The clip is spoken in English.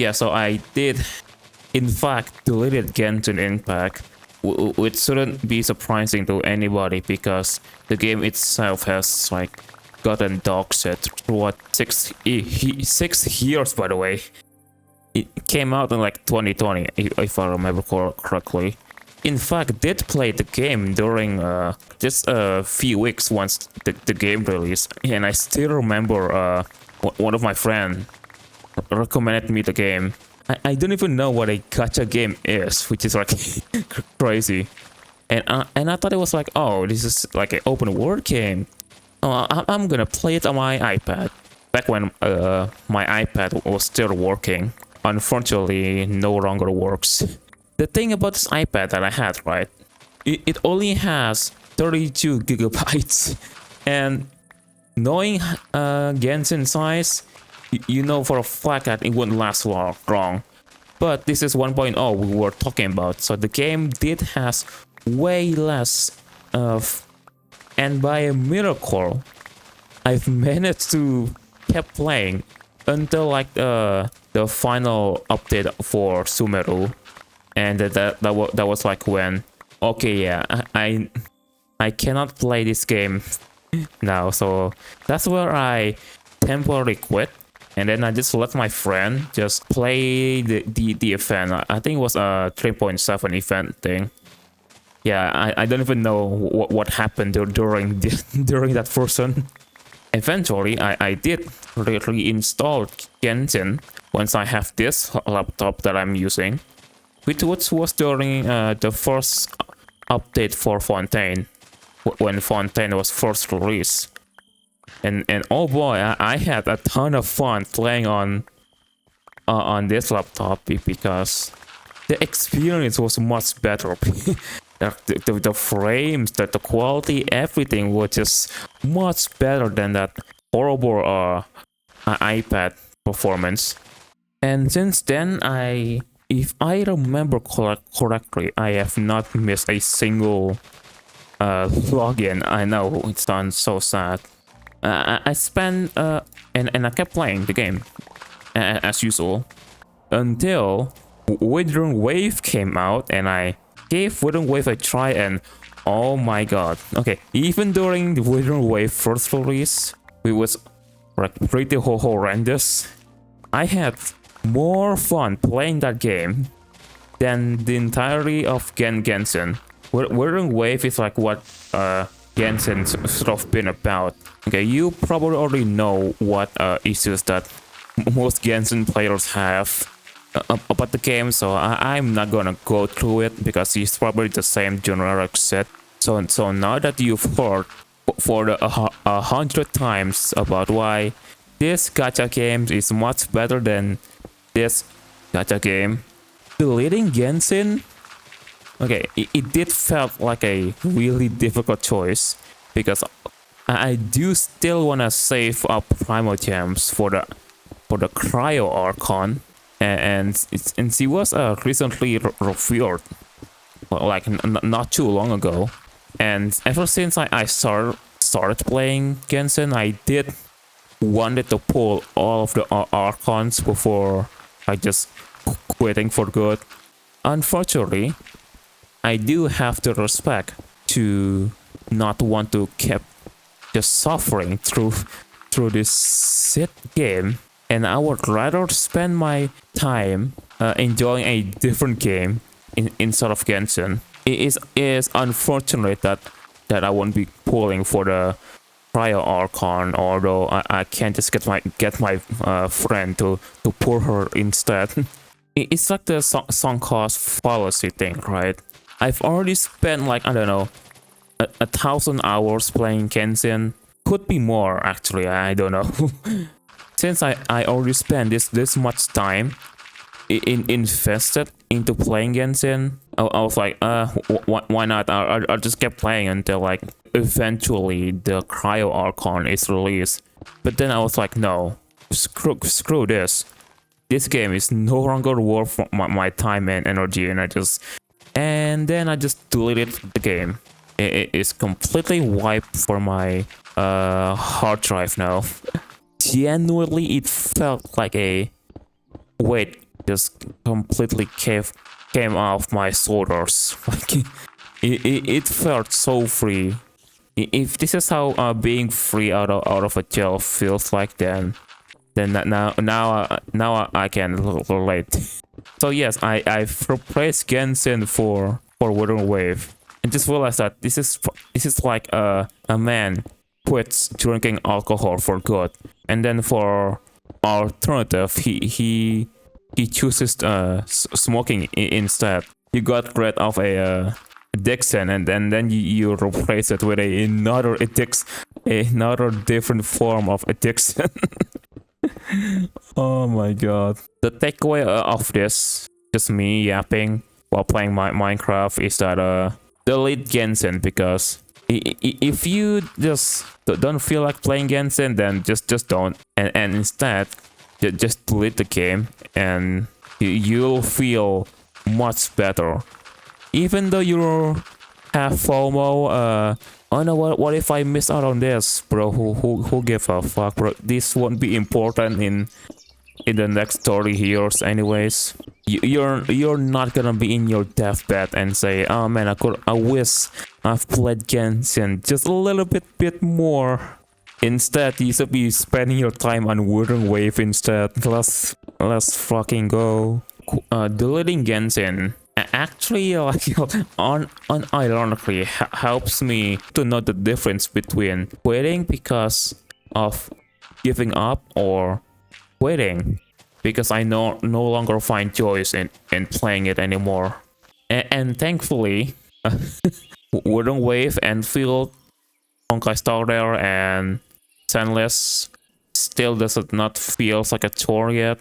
Yeah, so I did, in fact, deleted Genshin Impact, which shouldn't be surprising to anybody because the game itself has like gotten doxed throughout 6 years, by the way. It came out in like 2020, if I remember correctly. In fact, did play the game during just a few weeks once the game released, and I still remember one of my friends recommended me the game. I don't even know what a gacha game is, which is like crazy. And I thought it was like, oh, this is like an open world game. Oh, I'm gonna play it on my iPad. Back when my iPad was still working. Unfortunately, no longer works. The thing about this iPad that I had, right? It only has 32 gigabytes, and knowing Genshin size, you know for a fact that it wouldn't last long. But this is 1.0 we were talking about, so the game did has way less of, and by a miracle, I've managed to keep playing until like the final update for Sumeru, and that was like when, okay, yeah, I cannot play this game now, so that's where I temporarily quit. And then I just let my friend just play the event. I think it was a 3.7 event thing. Yeah, I don't even know what happened during during that version. Eventually, I did reinstall Genshin once I have this laptop that I'm using, which was during the first update for Fontaine, when Fontaine was first released. And oh boy, I had a ton of fun playing on this laptop because the experience was much better. the frames, the quality, everything was just much better than that horrible iPad performance. And since then, if I remember correctly, I have not missed a single login. I know it sounds so sad. I spent and I kept playing the game as usual until Withering Wave came out, and I gave Withering Wave a try, and oh my god. Okay, even during the Withering Wave first release, it was like pretty horrendous. I had more fun playing that game than the entirety of Genshin. Withering Wave is like what Genshin's sort of been about. Okay, you probably already know what issues that most Genshin players have about the game, so I'm not gonna go through it because it's probably the same generic set. So now that you've heard for the 100 times about why this gacha game is much better than this gacha game, deleting Genshin, okay, it did felt like a really difficult choice because I do still wanna save up Primal Gems for the Cryo Archon, and she was recently revealed, like not too long ago. And ever since I started playing Genshin, I did wanted to pull all of the Archons before I just quitting for good. Unfortunately, I do have the respect to not want to keep just suffering through this shit game, and I would rather spend my time enjoying a different game instead of Genshin. It is unfortunate that I won't be pulling for the Cryo Archon, although I can't just get my friend to pull her instead. It's like the sunk cost fallacy thing, right? I've already spent like, I don't know, 1,000 hours playing Genshin. Could be more actually, I don't know. Since I already spent this much time invested into playing Genshin, I was like, why not? I'll just keep playing until like eventually the Cryo Archon is released. But then I was like, no, screw this. This game is no longer worth my time and energy, and then I just deleted the game. It is completely wiped for my hard drive now. Genuinely, it felt like a... Wait, just completely came off my shoulders. Like it felt so free. If this is how being free out of a jail feels like, then now I can relate. So yes, I praise Genshin for Wooden Wave, and just realized that this is like a man quits drinking alcohol for good, and then for alternative he chooses smoking instead. You got rid of a addiction, and then you replace it with another addiction, another different form of addiction. Oh my god. The takeaway of this, just me yapping while playing my Minecraft, is that delete Genshin, because if you just don't feel like playing Genshin, then just don't, and instead just delete the game, and you'll feel much better. Even though you have FOMO, oh no, what if I miss out on this, bro? Who give a fuck, bro? This won't be important in the next 30 years, anyways. You're not gonna be in your deathbed and say, oh man, I wish I've played Genshin just a little bit more. Instead, you should be spending your time on Wooden Wave instead. Let's fucking go. Deleting Genshin actually, like, unironically helps me to know the difference between quitting because of giving up, or quitting because I no longer find joy in playing it anymore. And thankfully, Wooden Wave, Enfield, Honkai Star Rail, and Sandless still does not feels like a chore yet.